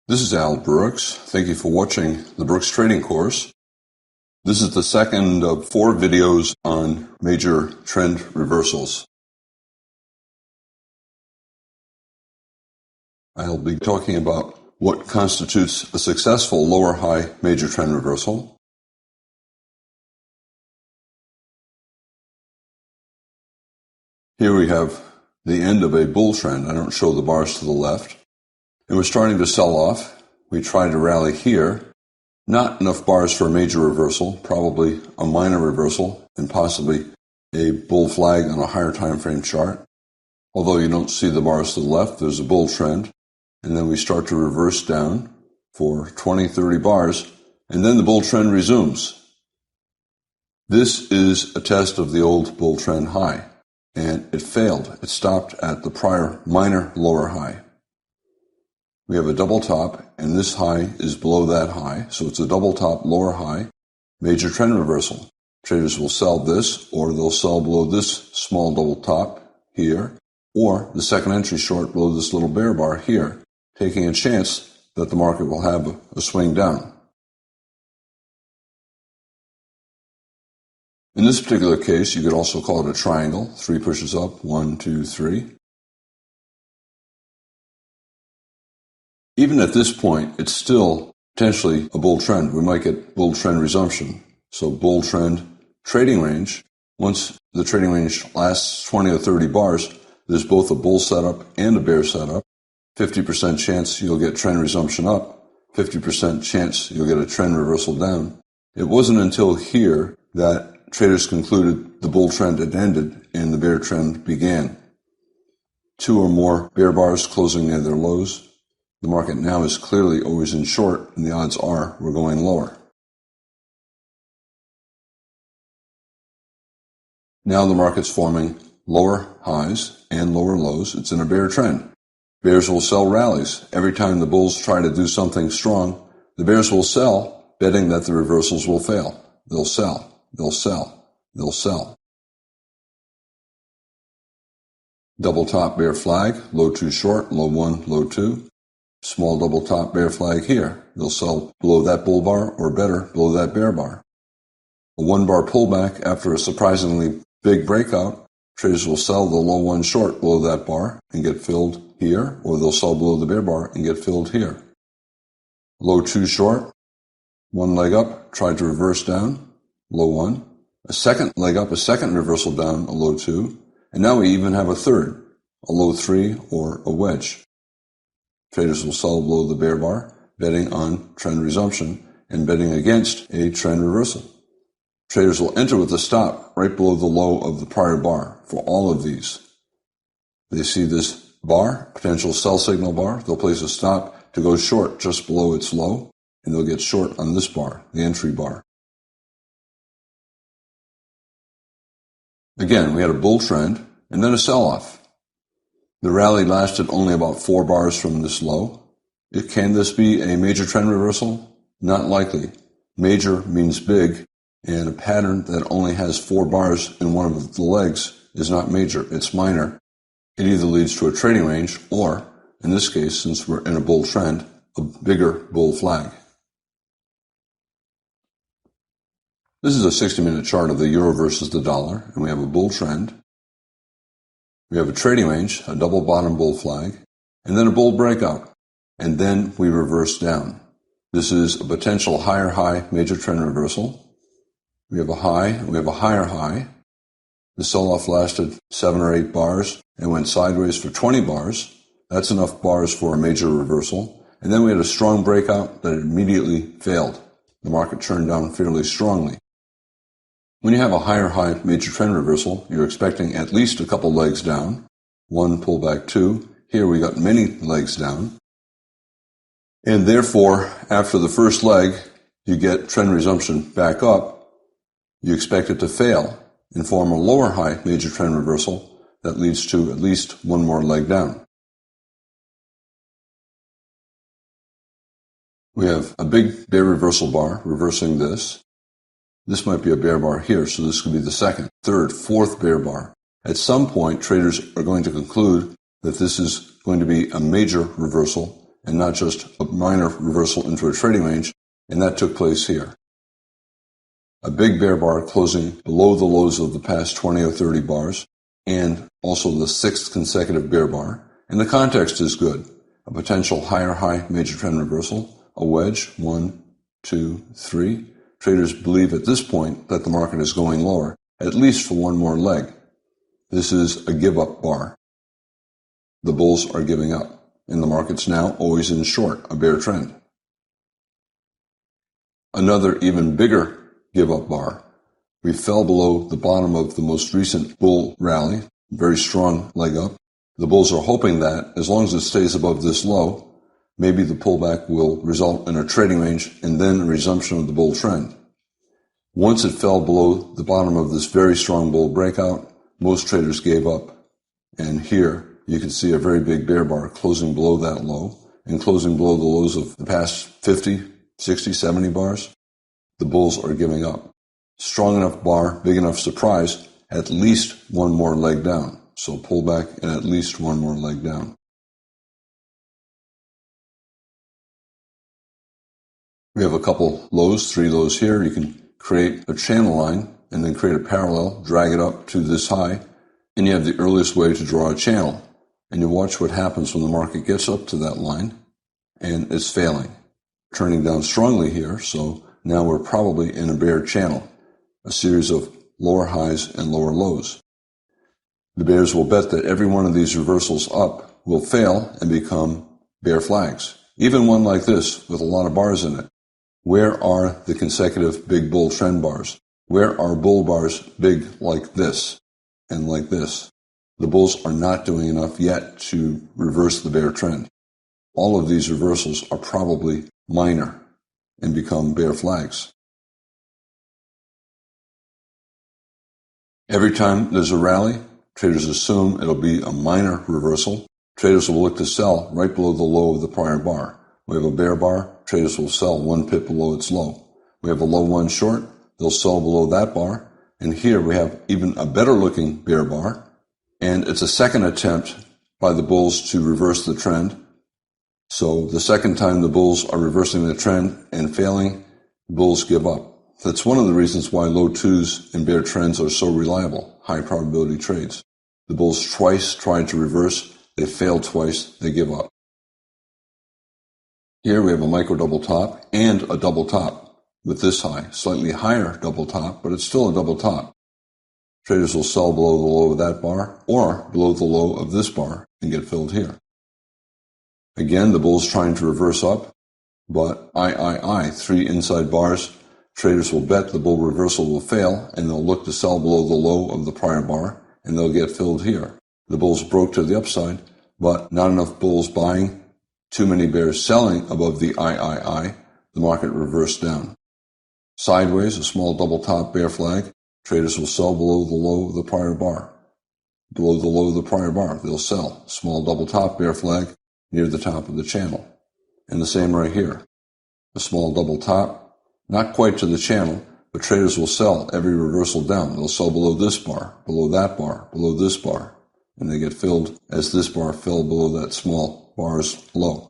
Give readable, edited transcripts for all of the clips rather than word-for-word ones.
This is Al Brooks. Thank you for watching the Brooks Trading Course. This is the second of 4 videos on major trend reversals. I'll be talking about what constitutes a successful lower high major trend reversal. Here we have the end of a bull trend. I don't show the bars to the left. And we're starting to sell off. We tried to rally here. Not enough bars for a major reversal, probably a minor reversal, and possibly a bull flag on a higher time frame chart. Although you don't see the bars to the left, there's a bull trend. And then we start to reverse down for 20, 30 bars, and then the bull trend resumes. This is a test of the old bull trend high, and it failed. It stopped at the prior minor lower high. We have a double top, and this high is below that high, so it's a double top, lower high, major trend reversal. Traders will sell this, or they'll sell below this small double top here, or the second entry short below this little bear bar here, taking a chance that the market will have a swing down. In this particular case, you could also call it a triangle, 3 pushes up, 1, 2, 3. Even at this point, it's still potentially a bull trend. We might get bull trend resumption. So bull trend trading range, once the trading range lasts 20 or 30 bars, there's both a bull setup and a bear setup. 50% chance you'll get trend resumption up, 50% chance you'll get a trend reversal down. It wasn't until here that traders concluded the bull trend had ended and the bear trend began. 2 or more bear bars closing near their lows. The market now is clearly always in short, and the odds are we're going lower. Now the market's forming lower highs and lower lows. It's in a bear trend. Bears will sell rallies. Every time the bulls try to do something strong, the bears will sell, betting that the reversals will fail. They'll sell. They'll sell. They'll sell. Double top bear flag, low 2 short, low 1, low 2. Small double top bear flag here. They'll sell below that bull bar or better, below that bear bar. A 1 bar pullback after a surprisingly big breakout. Traders will sell the low 1 short below that bar and get filled here, or they'll sell below the bear bar and get filled here. Low 2 short, 1 leg up, tried to reverse down, low 1. A second leg up, a second reversal down, a low 2. And now we even have a third, a low 3 or a wedge. Traders will sell below the bear bar, betting on trend resumption and betting against a trend reversal. Traders will enter with a stop right below the low of the prior bar for all of these. They see this bar, potential sell signal bar. They'll place a stop to go short just below its low, and they'll get short on this bar, the entry bar. Again, we had a bull trend and then a sell-off. The rally lasted only about 4 bars from this low. Can this be a major trend reversal? Not likely. Major means big, and a pattern that only has 4 bars in one of the legs is not major, it's minor. It either leads to a trading range or, in this case, since we're in a bull trend, a bigger bull flag. This is a 60-minute chart of the euro versus the dollar, and we have a bull trend. We have a trading range, a double bottom bull flag, and then a bull breakout, and then we reverse down. This is a potential higher high major trend reversal. We have a high, and we have a higher high. The sell-off lasted 7 or 8 bars and went sideways for 20 bars. That's enough bars for a major reversal. And then we had a strong breakout that immediately failed. The market turned down fairly strongly. When you have a higher high major trend reversal, you're expecting at least a couple legs down. 1 pullback 2. Here we got many legs down. And therefore, after the first leg, you get trend resumption back up. You expect it to fail and form a lower high major trend reversal that leads to at least 1 more leg down. We have a big bear reversal bar reversing this. This might be a bear bar here, so this could be the second, third, fourth bear bar. At some point, traders are going to conclude that this is going to be a major reversal and not just a minor reversal into a trading range, and that took place here. A big bear bar closing below the lows of the past 20 or 30 bars, and also the sixth consecutive bear bar. And the context is good. A potential higher high major trend reversal, a wedge, 1, 2, 3. Traders believe at this point that the market is going lower, at least for one more leg. This is a give-up bar. The bulls are giving up, and the market's now always in short, a bear trend. Another even bigger give-up bar. We fell below the bottom of the most recent bull rally, very strong leg up. The bulls are hoping that, as long as it stays above this low, maybe the pullback will result in a trading range and then a resumption of the bull trend. Once it fell below the bottom of this very strong bull breakout, most traders gave up. And here you can see a very big bear bar closing below that low and closing below the lows of the past 50, 60, 70 bars. The bulls are giving up. Strong enough bar, big enough surprise, at least one more leg down. So pullback and at least one more leg down. We have a couple lows, 3 lows here. You can create a channel line and then create a parallel, drag it up to this high, and you have the earliest way to draw a channel. And you watch what happens when the market gets up to that line and it's failing. Turning down strongly here, so now we're probably in a bear channel, a series of lower highs and lower lows. The bears will bet that every one of these reversals up will fail and become bear flags. Even one like this with a lot of bars in it. Where are the consecutive big bull trend bars? Where are bull bars big like this and like this? The bulls are not doing enough yet to reverse the bear trend. All of these reversals are probably minor and become bear flags. Every time there's a rally, traders assume it'll be a minor reversal. Traders will look to sell right below the low of the prior bar. We have a bear bar, traders will sell 1 pip below its low. We have a low 1 short, they'll sell below that bar. And here we have even a better looking bear bar. And it's a second attempt by the bulls to reverse the trend. So the second time the bulls are reversing the trend and failing, the bulls give up. That's one of the reasons why low twos and bear trends are so reliable, high probability trades. The bulls twice tried to reverse, they failed twice, they give up. Here we have a micro double top and a double top with this high, slightly higher double top, but it's still a double top. Traders will sell below the low of that bar or below the low of this bar and get filled here. Again, the bulls trying to reverse up, but 3 inside bars. Traders will bet the bull reversal will fail and they'll look to sell below the low of the prior bar and they'll get filled here. The bulls broke to the upside, but not enough bulls buying, too many bears selling above the the market reversed down. Sideways, a small double top bear flag. Traders will sell below the low of the prior bar. Below the low of the prior bar, they'll sell. Small double top bear flag near the top of the channel. And the same right here. A small double top, not quite to the channel, but traders will sell every reversal down. They'll sell below this bar, below that bar, below this bar. And they get filled as this bar fell below that small bar's low.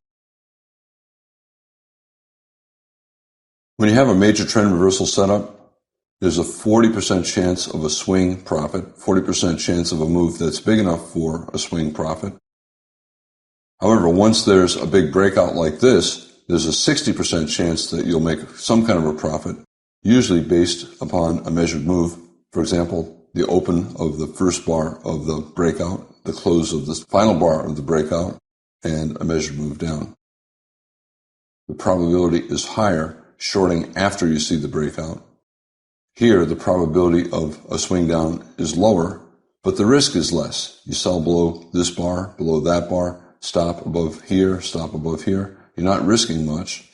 When you have a major trend reversal setup, there's a 40% chance of a swing profit, 40% chance of a move that's big enough for a swing profit. However, once there's a big breakout like this, there's a 60% chance that you'll make some kind of a profit, usually based upon a measured move. For example, the open of the first bar of the breakout, the close of the final bar of the breakout, and a measured move down. The probability is higher shorting after you see the breakout. Here, the probability of a swing down is lower, but the risk is less. You sell below this bar, below that bar, stop above here, stop above here. You're not risking much.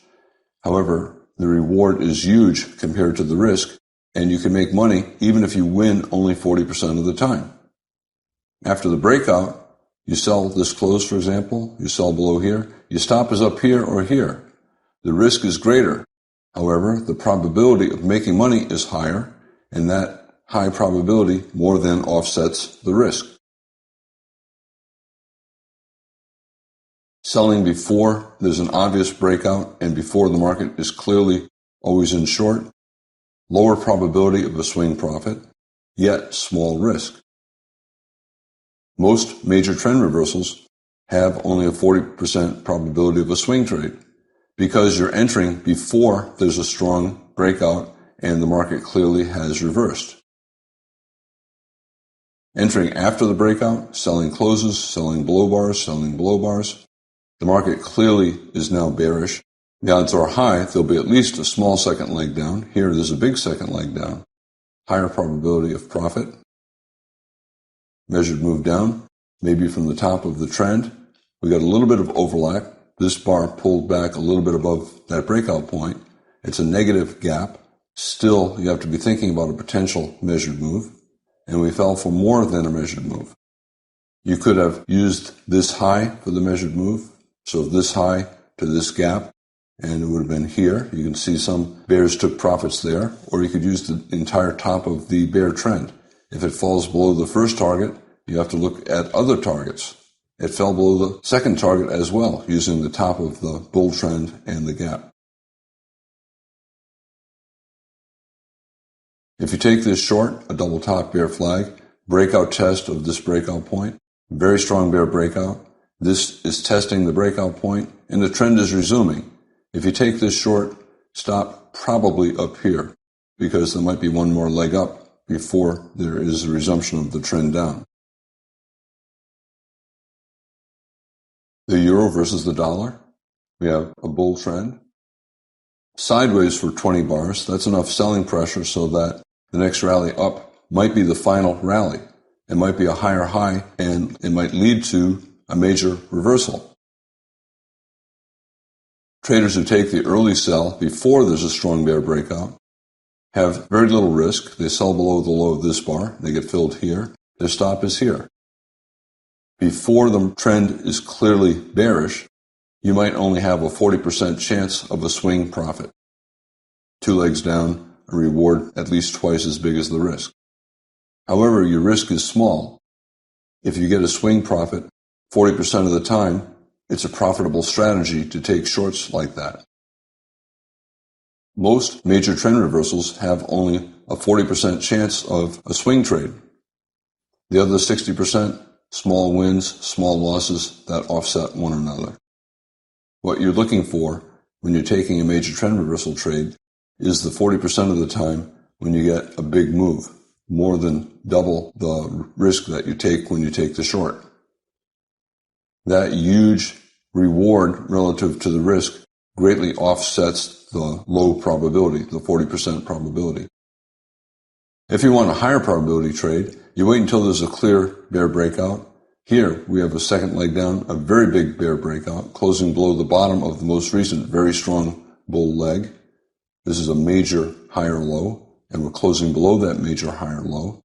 However, the reward is huge compared to the risk, and you can make money even if you win only 40% of the time. After the breakout, you sell this close, for example, you sell below here, your stop is up here or here. The risk is greater. However, the probability of making money is higher, and that high probability more than offsets the risk. Selling before there's an obvious breakout and before the market is clearly always in short. Lower probability of a swing profit, yet small risk. Most major trend reversals have only a 40% probability of a swing trade because you're entering before there's a strong breakout and the market clearly has reversed. Entering after the breakout, selling closes, selling below bars, selling below bars. The market clearly is now bearish. The odds are high there'll be at least a small second leg down. Here there's a big second leg down. Higher probability of profit. Measured move down, maybe from the top of the trend. We got a little bit of overlap. This bar pulled back a little bit above that breakout point. It's a negative gap. Still, you have to be thinking about a potential measured move. And we fell for more than a measured move. You could have used this high for the measured move. So this high to this gap, and it would have been here. You can see some bears took profits there, or you could use the entire top of the bear trend. If it falls below the first target, you have to look at other targets. It fell below the second target as well, using the top of the bull trend and the gap. If you take this short, a double top bear flag, breakout test of this breakout point, very strong bear breakout. This is testing the breakout point, and the trend is resuming. If you take this short, stop probably up here, because there might be one more leg up before there is a resumption of the trend down. The euro versus the dollar. We have a bull trend. Sideways for 20 bars. That's enough selling pressure so that the next rally up might be the final rally. It might be a higher high, and it might lead to a major reversal. Traders who take the early sell before there's a strong bear breakout have very little risk. They sell below the low of this bar. They get filled here. Their stop is here. Before the trend is clearly bearish, you might only have a 40% chance of a swing profit. 2 legs down, a reward at least twice as big as the risk. However, your risk is small. If you get a swing profit, 40% of the time, it's a profitable strategy to take shorts like that. Most major trend reversals have only a 40% chance of a swing trade. The other 60%, small wins, small losses that offset one another. What you're looking for when you're taking a major trend reversal trade is the 40% of the time when you get a big move, more than double the risk that you take when you take the short. That huge reward relative to the risk greatly offsets the low probability, the 40% probability. If you want a higher probability trade, you wait until there's a clear bear breakout. Here we have a second leg down, a very big bear breakout, closing below the bottom of the most recent very strong bull leg. This is a major higher low, and we're closing below that major higher low.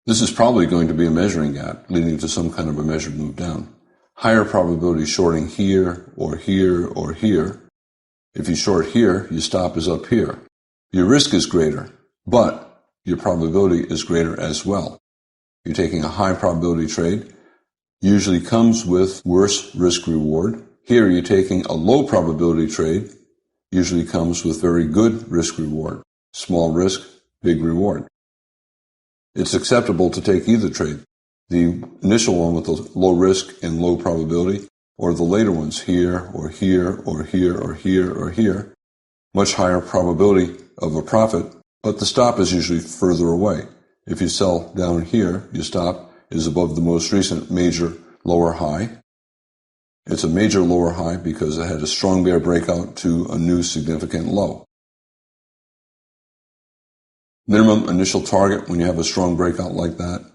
This is probably going to be a measuring gap, leading to some kind of a measured move down. Higher probability shorting here, or here, or here. If you short here, your stop is up here. Your risk is greater, but your probability is greater as well. You're taking a high probability trade, usually comes with worse risk reward. Here you're taking a low probability trade, usually comes with very good risk reward. Small risk, big reward. It's acceptable to take either trade. The initial one with the low risk and low probability, or the later ones here, or here, or here, or here, or here. Much higher probability of a profit, but the stop is usually further away. If you sell down here, your stop is above the most recent major lower high. It's a major lower high because it had a strong bear breakout to a new significant low. Minimum initial target when you have a strong breakout like that,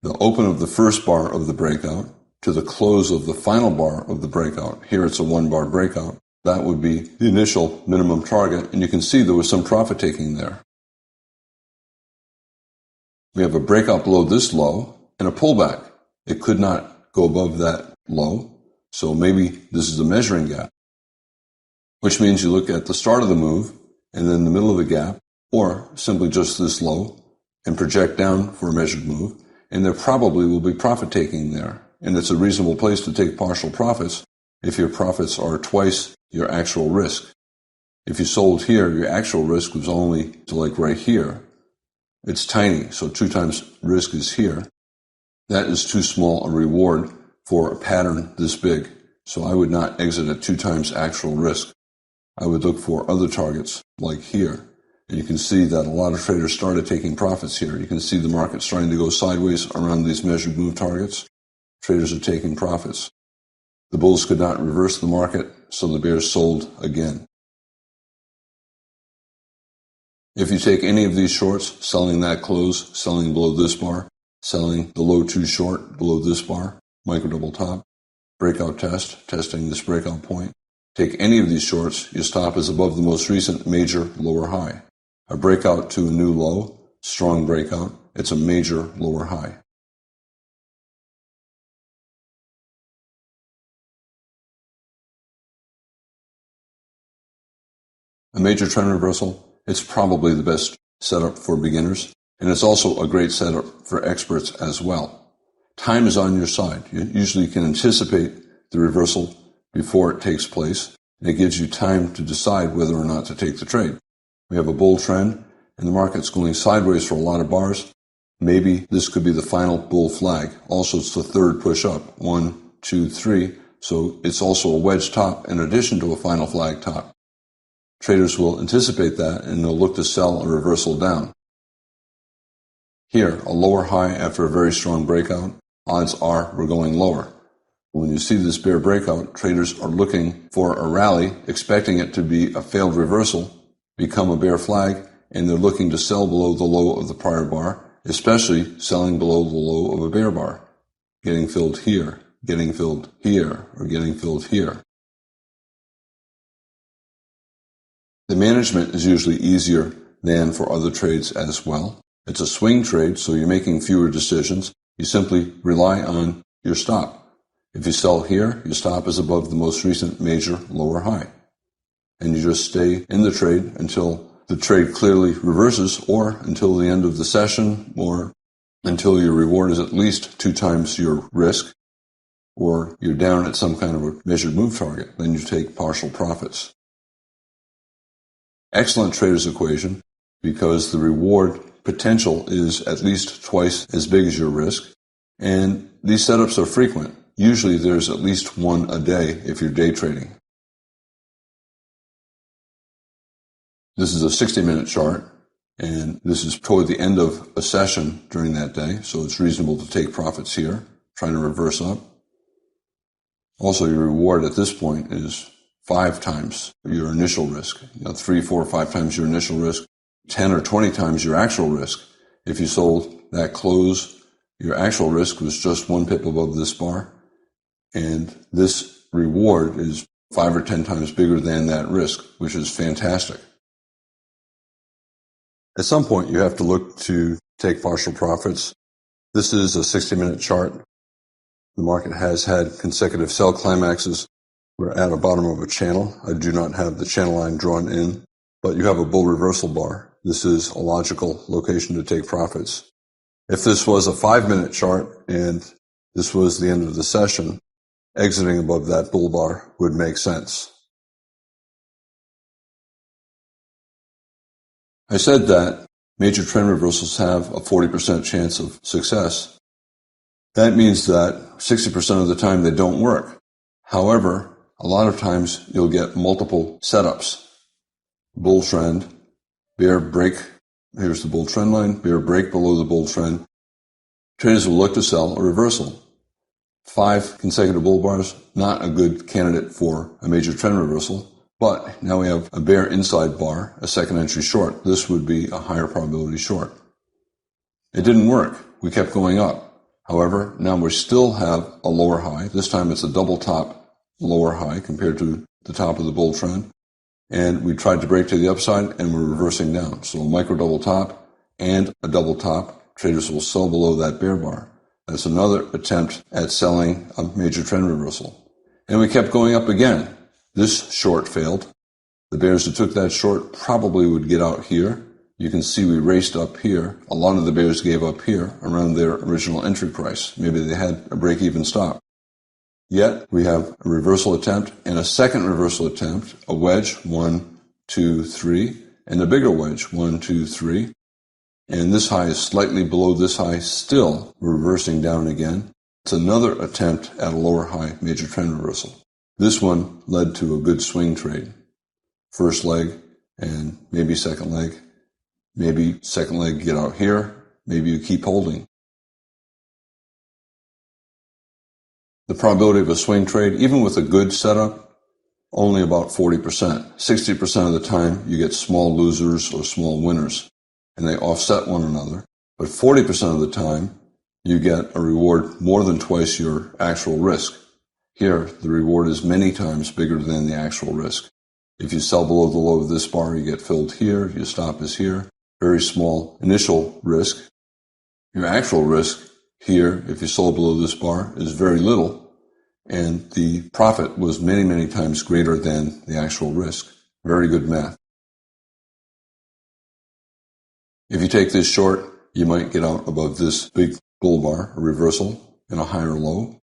the open of the first bar of the breakout to the close of the final bar of the breakout. Here it's a 1-bar breakout. That would be the initial minimum target, and you can see there was some profit taking there. We have a breakout below this low and a pullback. It could not go above that low, so maybe this is a measuring gap, which means you look at the start of the move and then the middle of the gap, or simply just this low, and project down for a measured move, and there probably will be profit taking there, and it's a reasonable place to take partial profits if your profits are twice your actual risk. If you sold here, your actual risk was only to like right here. It's tiny, so 2 times risk is here. That is too small a reward for a pattern this big. So I would not exit at 2 times actual risk. I would look for other targets like here. And you can see that a lot of traders started taking profits here. You can see the market starting to go sideways around these measured move targets. Traders are taking profits. The bulls could not reverse the market, so the bears sold again. If you take any of these shorts, selling that close, selling below this bar, selling the low 2 short below this bar, micro double top, breakout test, testing this breakout point. Take any of these shorts, your stop is above the most recent major lower high. A breakout to a new low, strong breakout, it's a major lower high. A major trend reversal, it's probably the best setup for beginners, and it's also a great setup for experts as well. Time is on your side. You usually can anticipate the reversal before it takes place, and it gives you time to decide whether or not to take the trade. We have a bull trend, and the market's going sideways for a lot of bars. Maybe this could be the final bull flag. Also, it's the third push up. 1, 2, 3. So it's also a wedge top in addition to a final flag top. Traders will anticipate that, and they'll look to sell a reversal down. Here, a lower high after a very strong breakout. Odds are we're going lower. When you see this bear breakout, traders are looking for a rally, expecting it to be a failed reversal, become a bear flag, and they're looking to sell below the low of the prior bar, especially selling below the low of a bear bar. Getting filled here, getting filled here, or getting filled here. The management is usually easier than for other trades as well. It's a swing trade, so you're making fewer decisions. You simply rely on your stop. If you sell here, your stop is above the most recent major lower high. And you just stay in the trade until the trade clearly reverses, or until the end of the session, or until your reward is at least 2 times your risk, or you're down at some kind of a measured move target. Then you take partial profits. Excellent trader's equation, because the reward potential is at least twice as big as your risk, and these setups are frequent. Usually there's at least one a day if you're day trading. This is a 60-minute chart, and this is toward the end of a session during that day, so it's reasonable to take profits here, trying to reverse up. Also, your reward at this point is 5 times your initial risk, 3, 4, 5 times your initial risk, 10 or 20 times your actual risk. If you sold that close, your actual risk was just 1 pip above this bar, and this reward is 5 or 10 times bigger than that risk, which is fantastic. At some point, you have to look to take partial profits. This is a 60-minute chart. The market has had consecutive sell climaxes. We're at the bottom of a channel. I do not have the channel line drawn in, but you have a bull reversal bar. This is a logical location to take profits. If this was a 5-minute chart and this was the end of the session, exiting above that bull bar would make sense. I said that major trend reversals have a 40% chance of success. That means that 60% of the time they don't work. However, a lot of times you'll get multiple setups. Bull trend, bear break, here's the bull trend line, bear break below the bull trend. Traders will look to sell a reversal. 5 consecutive bull bars, not a good candidate for a major trend reversal. But now we have a bear inside bar, a second entry short. This would be a higher probability short. It didn't work. We kept going up. However, now we still have a lower high. This time it's a double top lower high compared to the top of the bull trend. And we tried to break to the upside, and we're reversing down. So a micro double top and a double top. Traders will sell below that bear bar. That's another attempt at selling a major trend reversal. And we kept going up again. This short failed. The bears who took that short probably would get out here. You can see we raced up here. A lot of the bears gave up here around their original entry price. Maybe they had a break-even stop. Yet we have a reversal attempt and a second reversal attempt, a wedge, 1, 2, 3, and a bigger wedge, 1, 2, 3. And this high is slightly below this high, still reversing down again. It's another attempt at a lower high major trend reversal. This one led to a good swing trade. First leg and maybe second leg. Maybe second leg get out here. Maybe you keep holding. The probability of a swing trade, even with a good setup, only about 40%. 60% of the time you get small losers or small winners, and they offset one another. But 40% of the time you get a reward more than twice your actual risk. Here, the reward is many times bigger than the actual risk. If you sell below the low of this bar, you get filled here, your stop is here. Very small initial risk. Your actual risk here, if you sold below this bar, is very little, and the profit was many, many times greater than the actual risk. Very good math. If you take this short, you might get out above this big bull bar, a reversal, and a higher low.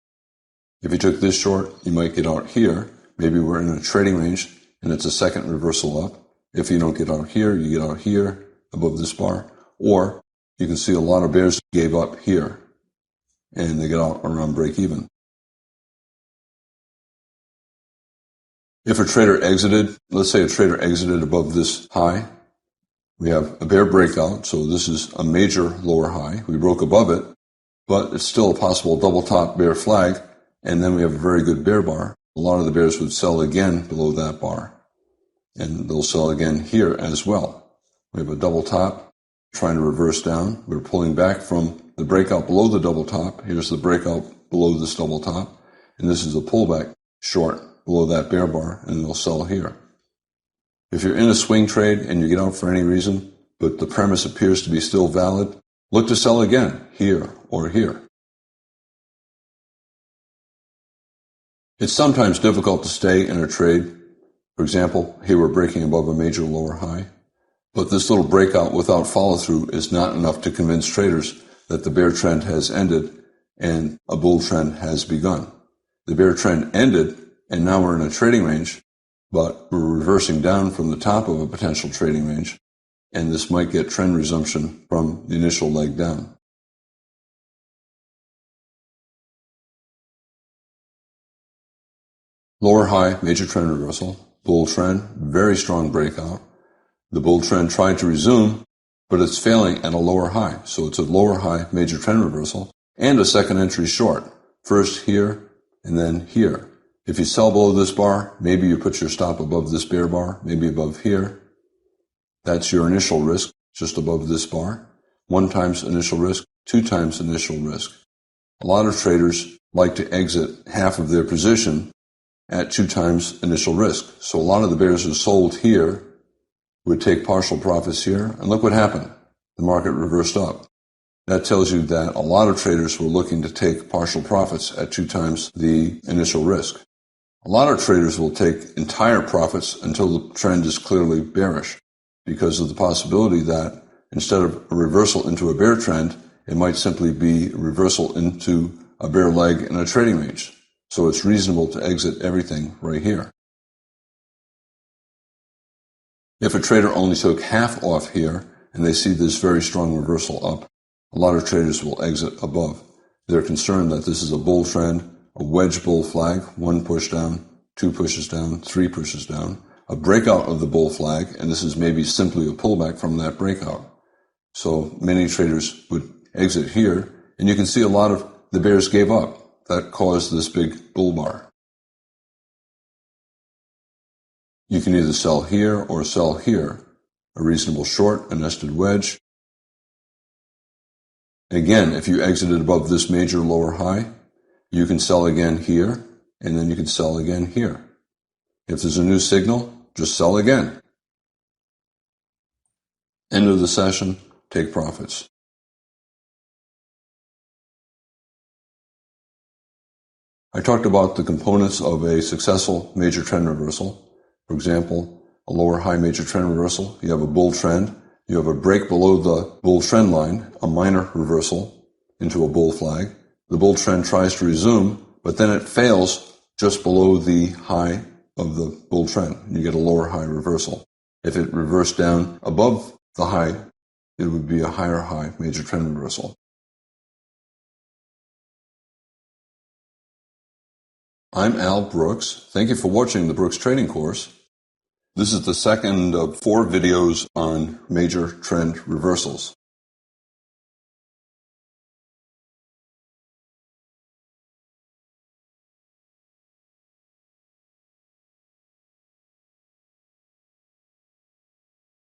If you took this short, you might get out here. Maybe we're in a trading range, and it's a second reversal up. If you don't get out here, you get out here above this bar. Or you can see a lot of bears gave up here, and they get out around break even. If a trader exited, let's say a trader exited above this high, we have a bear breakout, so this is a major lower high. We broke above it, but it's still a possible double top bear flag, and then we have a very good bear bar. A lot of the bears would sell again below that bar, and they'll sell again here as well. We have a double top trying to reverse down. We're pulling back from the breakout below the double top. Here's the breakout below this double top, and this is a pullback short below that bear bar, and they'll sell here. If you're in a swing trade and you get out for any reason, but the premise appears to be still valid, look to sell again here or here. It's sometimes difficult to stay in a trade. For example, here we're breaking above a major lower high, but this little breakout without follow-through is not enough to convince traders that the bear trend has ended and a bull trend has begun. The bear trend ended, and now we're in a trading range, but we're reversing down from the top of a potential trading range, and this might get trend resumption from the initial leg down. Lower high, major trend reversal, bull trend, very strong breakout. The bull trend tried to resume, but it's failing at a lower high, so it's a lower high, major trend reversal, and a second entry short. First here, and then here. If you sell below this bar, maybe you put your stop above this bear bar, maybe above here. That's your initial risk, just above this bar. 1 times initial risk, 2 times initial risk. A lot of traders like to exit half of their position at 2 times initial risk. So a lot of the bears who sold here would take partial profits here, and look what happened. The market reversed up. That tells you that a lot of traders were looking to take partial profits at 2 times the initial risk. A lot of traders will take entire profits until the trend is clearly bearish because of the possibility that instead of a reversal into a bear trend, it might simply be a reversal into a bear leg in a trading range. So it's reasonable to exit everything right here. If a trader only took half off here and they see this very strong reversal up, a lot of traders will exit above. They're concerned that this is a bull trend, a wedge bull flag, 1 push down, 2 pushes down, 3 pushes down, a breakout of the bull flag, and this is maybe simply a pullback from that breakout. So many traders would exit here, and you can see a lot of the bears gave up. That caused this big bull bar. You can either sell here or sell here, a reasonable short, a nested wedge. Again, if you exited above this major lower high, you can sell again here, and then you can sell again here. If there's a new signal, just sell again. End of the session, take profits. I talked about the components of a successful major trend reversal. For example, a lower high major trend reversal, you have a bull trend, you have a break below the bull trend line, a minor reversal into a bull flag. The bull trend tries to resume, but then it fails just below the high of the bull trend. You get a lower high reversal. If it reversed down above the high, it would be a higher high major trend reversal. I'm Al Brooks. Thank you for watching the Brooks Trading Course. This is the second of 4 videos on major trend reversals.